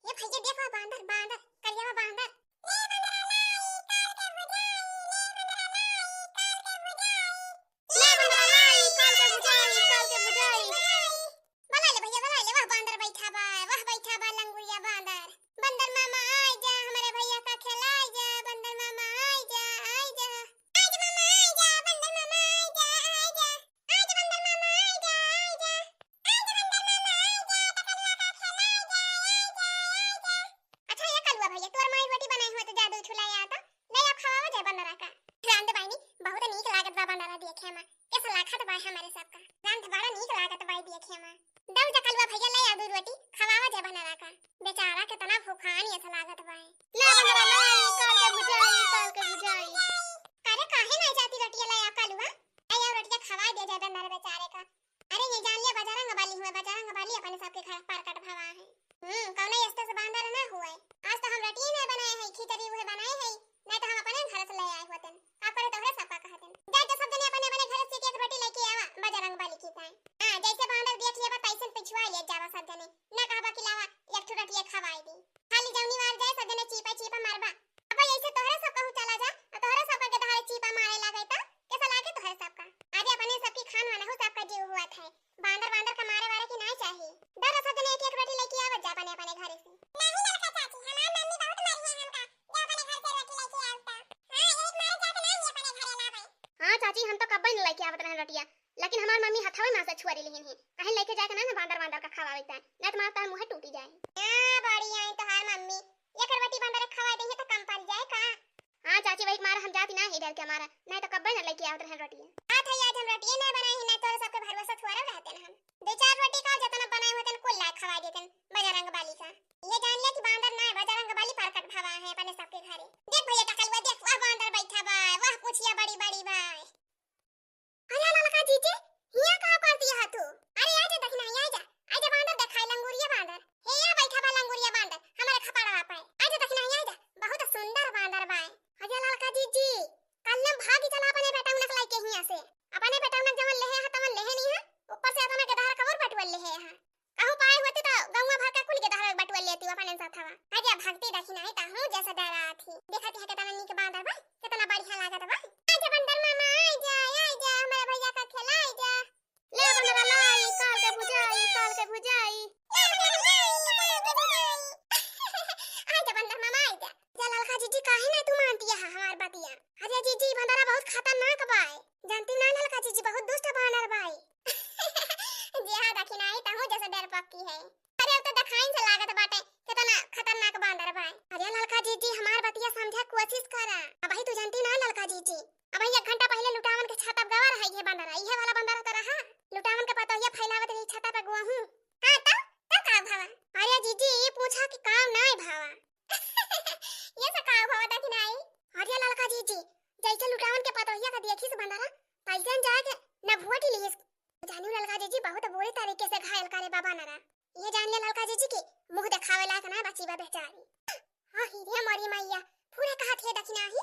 ये भैया देखो बांदर बांदर करिया बांदर ले बंदर लाई काल के बुझाई बला ले भैया बला ले वाह बांदर बैठा बा लंगुरिया बांदर बंदर मामा आ जा हमारे भैया का खिलाई जा बंदर मामा आ जा आज मामा आ जा बंदर मामा आ जा आज बंदर मामा आ जा आज बंदर मामा आ जा पकड़ना का खिलाई जा अच्छा ये कलवा भैया तोर माई रोटी बनाई हो तो जादू छुलाया आता ले अब खावा जा बंदरा का रांद बाईनी बहुत नीक लागत बा बंदरा देखे में कैसा लाखत बा हमारे सबका रांद बड़ा नीक लागत बाई देखे में दऊ जा कलवा भैया ले आदू रोटी खवावा जा बंदरा का बेचारा कितना भूखान ऐसा लागत बा ले बंदरा लाई काल के बुझाई अरे काहे नहीं जाती रोटी ले आ कलवा आया रोटी खवा दे जा बंदरा बेचारे का अरे ये जान लिया बजरंग बाली अपने सबके घर पर कट भावा है कौन ऐसे से बांदर ना हुए आज तो हम रोटी नहीं बनाए हैं खिचड़ी हुए बनाए हैं नहीं तो हम अपने घर से ले आए होते आप करे तो है सबका कहते जा तो सब जने अपने घर से एक रोटी लेके आवा बजरंग बाली की ताई हां जैसे बांदर देख लिया पैसे पिछवा ले जावा सब जने ना कहबा खिलावा एक ठो रोटी खवाई दी खाली जौनी मार जाए सब जने चीपा मारबा अब ऐसे तोहरे सब कहू चला जा तोहरे सब के धारे चीपा मारे लागे त कैसा लागे तोहरे सबका आज अपने सबकी खान वाला हो सबका जीव हुआ था बांदर का मारे वाले की नहीं चाहिए डर सब जने एक रोटी लेके आवा जा अपने घर से नहीं लड़का चाची हमार मम्मी बहुत मारी है हमका जा अपने घर से रोटी लेके आवता हां एक मारे जाके नहीं अपने घर लावे हां चाची हम तो कब्बे नहीं लेके आवत रहे रोटियां लेकिन हमार मम्मी हथावे में से छुआरी लेहिन है कहीं लेके जाके ना बांदर का खवावे ता नहीं तो मारता मुंह टूटी जाए हां बड़ी आई तो हर मम्मी एक रोटी बांदर खवा देंगे तो कम पड़ जाए का हां चाची वही मार हम जाती ना ही डर के हमारा नहीं तो कब्बे नहीं लेके आवत रहे रोटियां हां थई आज हम रोटियां नहीं बनाई है नहीं तो सबके भरवसा छुआरा रहते हैं हम दो चार रोटी का जतना बनाए होते कुल लाख खवा देते बजरंग बाली का ये जान ले कि बांदर ना बजरंग बाली परकट भावा है अपने सबके घरे देख भैया टकलवा देख वाह बांदर बैठा बा वाह पूछिया बड़ी बाय अरे ललका जीजे हिया कहां करती है तू अरे आजा देखना आजा बांदर देखाई लंगुरिया बांदर हे या बैठा बा लंगुरिया बांदर हमारे खपड़ा पाए आजा देखना आजा बहुत सुंदर बांदर बाय अरे ललका जीजी कल्लम भागी चला अपने बेटा उनक लाई के हिया से अपने बेटा उनक जवन लेहे ह तवन लेहे नहीं है ऊपर से अपना के धार कवर बटवल लेहे है कहू पाए होती तो गौवा भर का कुल के धार बटवल लेती अपने साथ हवा आजा भक्ति देखी नहीं ता हूं जैसा डरा थी देखती है कितना नीक बांदर बा कितना बढ़िया लागत बा आजा बंदर मामा आजा हमारे भैया का खिलाई जा ले बंदर लाई काल के बुझाई आजा बंदर मामा आजा जा ललका जीजी काहे ना तू मानती है हमार बतिया अरे जीजी बंदरा बहुत खतरनाक बाय जानती ना ललका जीजी बहुत दुष्ट बानर बाय जी हां देखी नहीं ता हूं जैसा डर पक्की है अरे तो दिखाई से लागत बाटे कितना खतरनाक बांदर बाय अरे ललका जीजी हमार बतिया समझा कोशिश करा अब ही तू जानती ना ललका जीजी अब एक घंटा पहले लुटावन के छत पर गवा रही है बंदरा ये वाला बंदरा तो रहा लुटावन के पता ये फैलावत रही छत पे गुआ हूं हां तो का भावा अरे जीजी ये पूछा कि काम नहीं भावा ये से का भावा देखी नहीं अरे ललका जीजी जैसे लुटावन के पता ये का देखी से बंदरा पैसन जाके न भोटी ली जानू ललका जीजी बहुत बुरी तरीके से घायल करे बाबा नरा ये जान ले ललका जीजी की मुंह दिखावे लायक ना बची बा बेचारी हां हीरे मरी मैया पूरे कहा थे दखना ही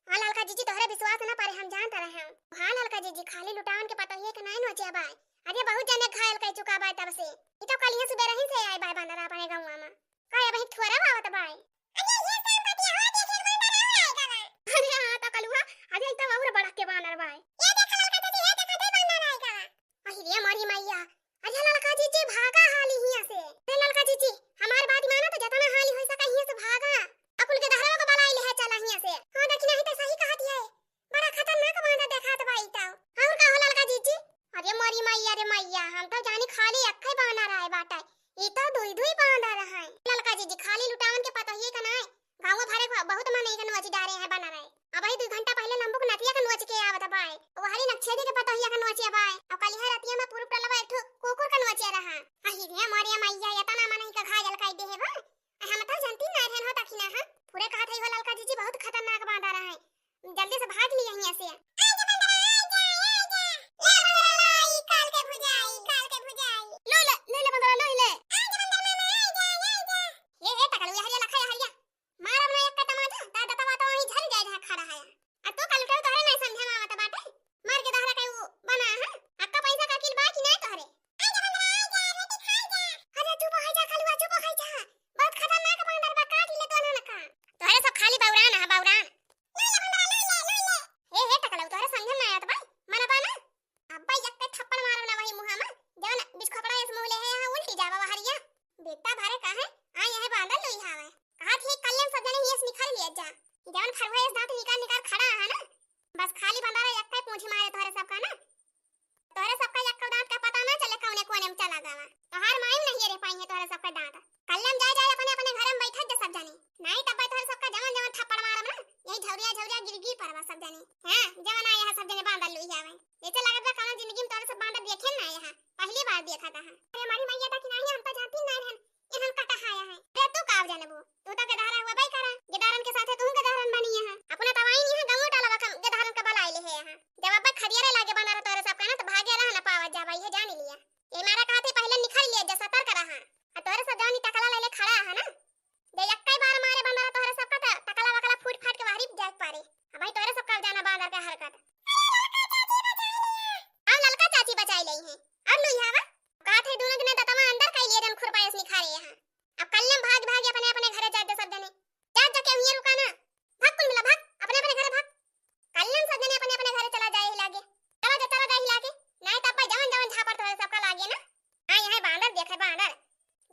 हां ललका जीजी तोहरे विश्वास ना पारे हम जानता रहे हम हां ललका जीजी खाली लुटावन के पता ये के नहीं नोचे बाय अरे बहुत जने घायल कर चुका बाय तब से ई तो कल ही सुबह रही से आए बाय बंदरा अपने गांव में काय अभी थोड़ा आवत बाय अरे ये काम पतिया हो देखे बंदरा आएगा बा अरे हां तो कलुआ अरे तो और बड़ा के बानर बाय ये देख ललका जीजी ये देख दे बंदरा आएगा अरे मरी मैया अरे ललका जीजी भागा हाली हिया से रे ललका जीजी हमार बात मानो तो जतना हाली होई सका हिया से भागा अकुल के दहरवा को बलाई ले चला हिया से हां देखी नहीं तो सही कहत है बड़ा खतरनाक बांदर देखात बाई ता और का हो ललका जीजी अरे मरी मैया रे मैया हम तो जानी खाली अक्खे बांधना रहे बाटा ई तो दुई बांधना रहे ललका जीजी खाली लुटावन के पता ये का नहीं गांव भरे को बहुत मन एक नोच डारे है बना रहे अब ही 2 घंटा पहले लंबू को नतिया का नोच के आवत बाय वो हरी नक्षेदी के पता ये का नोच बाय अब कल है रतिया में पूरा टलवा एक कुकुर का नोच रहा अही रे मरिया मैया या तना मन ही का घायल काई दे है बा हम तो जानती ना रहन हो तखिना हां पूरे कहा था वो ललका जीजी बहुत खतरनाक बांधा रहा है जल्दी से भाग लिया यहां से आजा बंदरा आजा ले बंदरा लाई काल के बुझाई लो ले बंदरा ले आजा बंदर मामा आजा ये टकलू हरिया लखा हरिया मारब ना एक टमाटर दादा तवा तो वही झल जाए खड़ा है आ तो कल तो तोरे नहीं समझे में आवत बाटे मार के दहरा कई वो बना है अक्का पैसा का किल बाकी नहीं तोरे आजा बंदरा आजा रोटी खा जा अरे चुप हो जा कलुआ चुप हो जा बहुत खतरनाक तो हर मायू नहीं रे पाई है तोरे सबका दांत कल्लम जाए जाए अपने अपने घर में बैठा जा सब जाने नहीं तब तोरे सबका जवन जवन थप्पड़ मारब ना यही झौरिया झौरिया गिरगी परवा सब जाने हां जवन आया है सब जाने बांधल लुई आवे ऐसे लागत बा कौन जिंदगी में तोरे सब बांधल देखे ना यहाँ पहली बार देखा था अरे हमारी मैया था कि नहीं हम तो जानती नहीं रहन इहन कटा खाया है रे तू काव जानबो तू तो गधारा हुआ भाई करा गधारन के साथे तू गधारन बनी है अपना तवाई नहीं है गंगो डाला कम गधारन का बलाई ले है यहाँ जब अब खदियारे लागे बना रहा तोरे सब का ना तो भागे रहा ना पावा जा भाई है जान लिया ये मारा कहते पहले निखर लिया जा सतर्क रहा आ तोरे सब जानी टकला ले ले खड़ा है ना दे एक बार मारे बंदर तोरे सब का टकला वकला फूट फाट के बाहरी जाग पारे अब भाई तोरे सब का जाना बांदर का हरकत अब ललका चाची बचाई लई है अब नु यहां कहत है दोनों दिन दतवा अंदर कई लिए जन खुरपायस निखारे यहां अब कल्लम भाग भाग अपने अपने घरे जा दे सब जने जा जाके हुई रुका ना भाग कुल मिला भाग अपने अपने घरे भाग कल्लम सब जने अपने अपने घरे चला जाए ही लागे चला जा ही लागे नहीं तब भाई जवन जवन झापड़ तोरे सब का लागे ना हां यहां बांदर देखे बांदर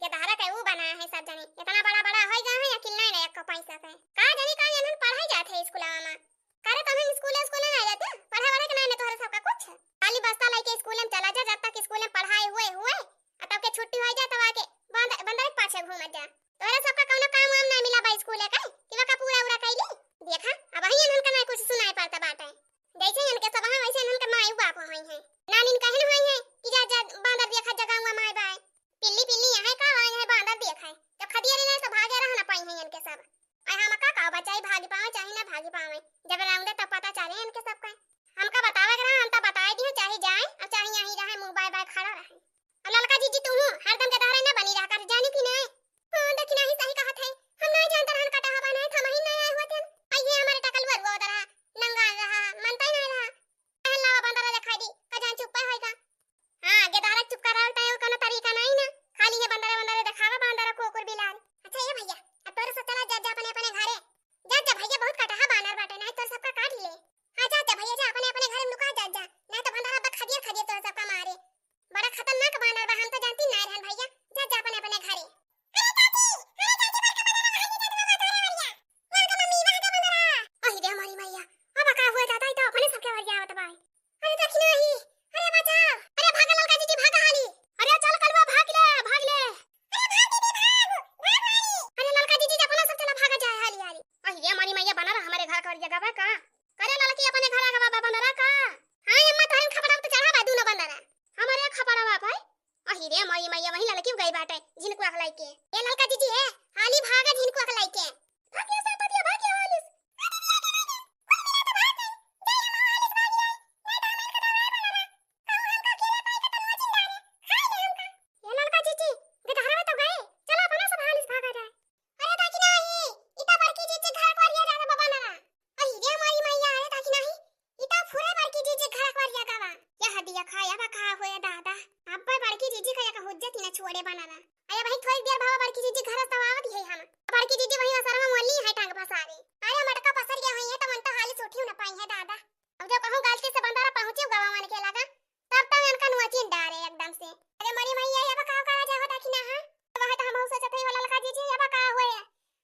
ये धारा के वो बना है सब जने इतना बड़ा बड़ा होई गा है या किल्ला नहीं एक पैसा का का जानी का यहन पढ़ाई जाथे स्कूलवा में करे तुम स्कूल नहीं जाते पढ़ा वाला के नहीं तोरे सब का कुछ खाली बस्ता लेके स्कूल में चला जा जब तक स्कूल में पढ़ाई हुए तब के छुट्टी हो जा तब आके बंदर के पाछे घूम जा तोरे सब का कोनो काम वाम नहीं मिला बा स्कूल का कि का पूरा उड़ा कैली देखा अब ही इनन का नहीं कुछ सुनाई पड़ता बाटे जैसे इनके सब हां वैसे इनन के माई बाप होई है नानी कहन होई है कि जा जा बांदर देखा जगह हुआ माई बाई पिल्ली पिल्ली यहां का आई है बांदर देखा है जब खदियारे नहीं तो भागे रहा ना पाई है इनके सब आई हम का बचाई भागी पावे चाहे ना भागी पावे जब लाऊंगे तब पता चले इनके सब का हमका बतावे के हम तो बताए दी चाहे जाए और चाहे यहीं रहे मुंह बाय बाय खड़ा रहे और ललका जीजी तू हरदम गधारे ना बनी रहा कर जानी कि नहीं हां देखी नहीं सही कहत है हम नहीं जानते रहन कटा हवा नहीं था महीना आए हुए थे आइए हमारे टकल वर वो रहा नंगा रहा मनता ही नहीं रहा अल्लाह बंदर दिखाई दी कजान चुप होएगा हां गधारा चुप कर रहा है कोनो तरीका नहीं ना खाली ये बंदर दिखावा बंदर कोकुर बिलाल अच्छा ये भैया अब तोरे से चला जा अपने अपने घरे जा भैया बहुत कटा है बानर बाटे नहीं तो सबका काट ले हां जा भैया जा अपने अपने घर में लुका जा नहीं तो बंदर अब खदिया तो सबका मारे बड़ा खतरनाक बानर बा हम तो जानती नहीं रहन भैया जा अपने अपने घरे हमारी मैया अब का हुआ जाता है तो अपने सबके वर जावत भाई अरे देखी नहीं अरे बचाओ अरे भाग ललका जीजी भाग हाली अरे चल कलवा भाग ले अरे ललका जीजी अपना सब चला भाग जाए हाली हाली अरे हमारी मैया बना रहा हमारे घर का जगह बा का करे ललकी अपने घर का बाबा बना रहा का हां हिम्मत है खपड़ा तो चढ़ा बा दोनों बंदरा हमारे खपड़ा बा भाई अरे हमारी मैया वही ललकी गई बाटे जिनको अखलाई के ये ललका जीजी है हाली भागा जिनको अखलाई के भागिया सब पतिया भागिया हाली छोड़े बनाना अरे भाई थोड़ी देर भावा बड़की जीजी घर सवावत है हम बड़की जीजी वही असर में मोली है टांग फसारे अरे मटका पसर गया है तो मन तो हाली सोठी न पाई है दादा अब जब कहूं गलती से बंदारा पहुंचे गवा मान के लगा तब तो इनका नुआचीन डारे एकदम से अरे मरी मैया ये बका करा जा होता कि ना हां वह तो हम सोचते ही वाला लगा जीजी ये बका होए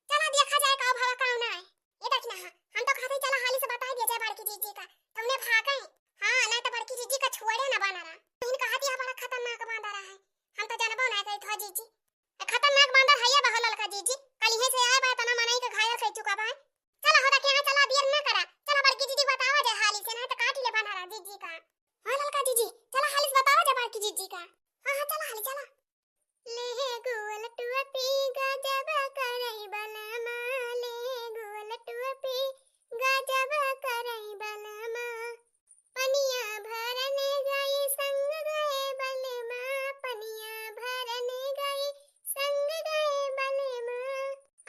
चला देखा जाए का भावा का ना है ये देख ना हम तो खाते चला हाली से बता दिया जाए बड़की जीजी का तुमने भागे हां नहीं तो बड़की जीजी का छोड़े ना बनाना इनका हाथी बड़ा खतरनाक बांदरा है हम तो जानबो ना कई था जीजी खतरनाक बांदर है ये बहल ललका जीजी कल ही से आए बा तना मनाई के घायल कर चुका बा चला हो रखे चला देर ना करा चला बड़की जीजी बतावा जा हाली से ना तो काट ले बनारा जीजी का हां ललका जीजी चला हाली से बतावा जा बड़की जीजी का हां हां चला हाली चला ले गोल टुपी गजब करई बलमा ले गोल टुपी गजब करई बलमा पनिया भरने गई संग गए बलमा पनिया भरने गई संग गए बलमा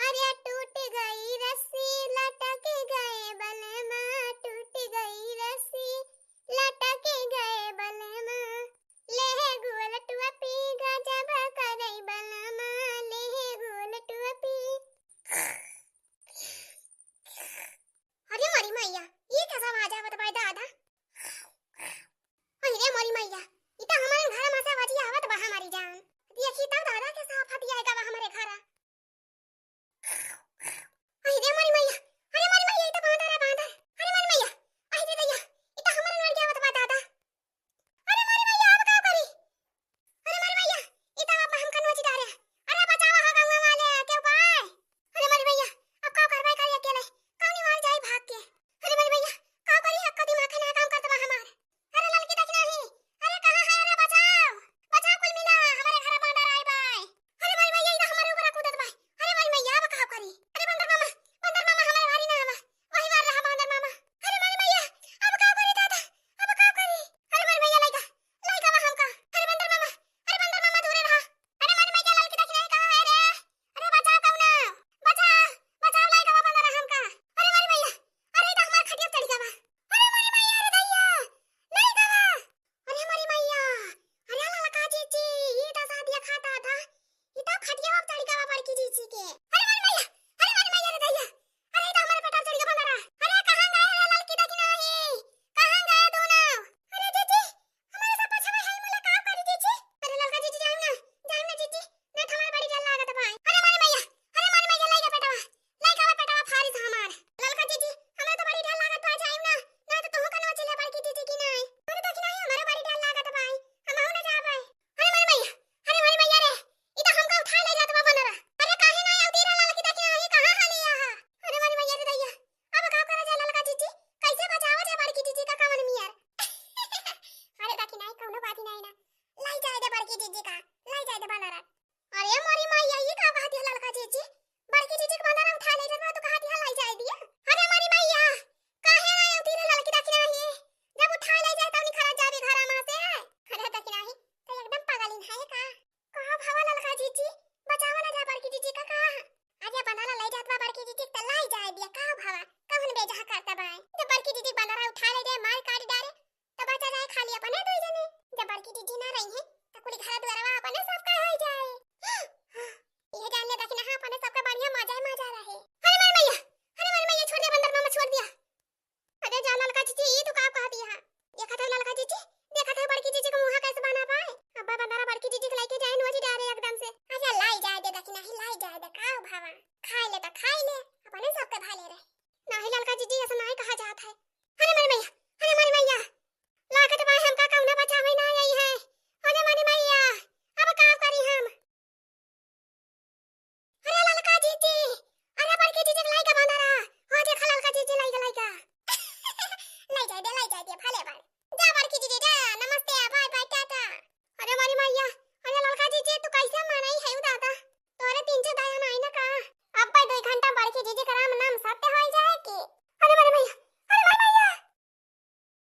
अरे टूट गई रस्सी लटक गए बलमा टूट गई रस्सी लटक गए बलमा ले गोल टुपी गजब करई बलमा ले गोल टुपी अरे मरी मैया ये कैसा आवाज आवत भाई दादा अरे मरी मैया इता हमारे घर में से आवाज आवत बा हमारी जान देखी तब दादा के साफ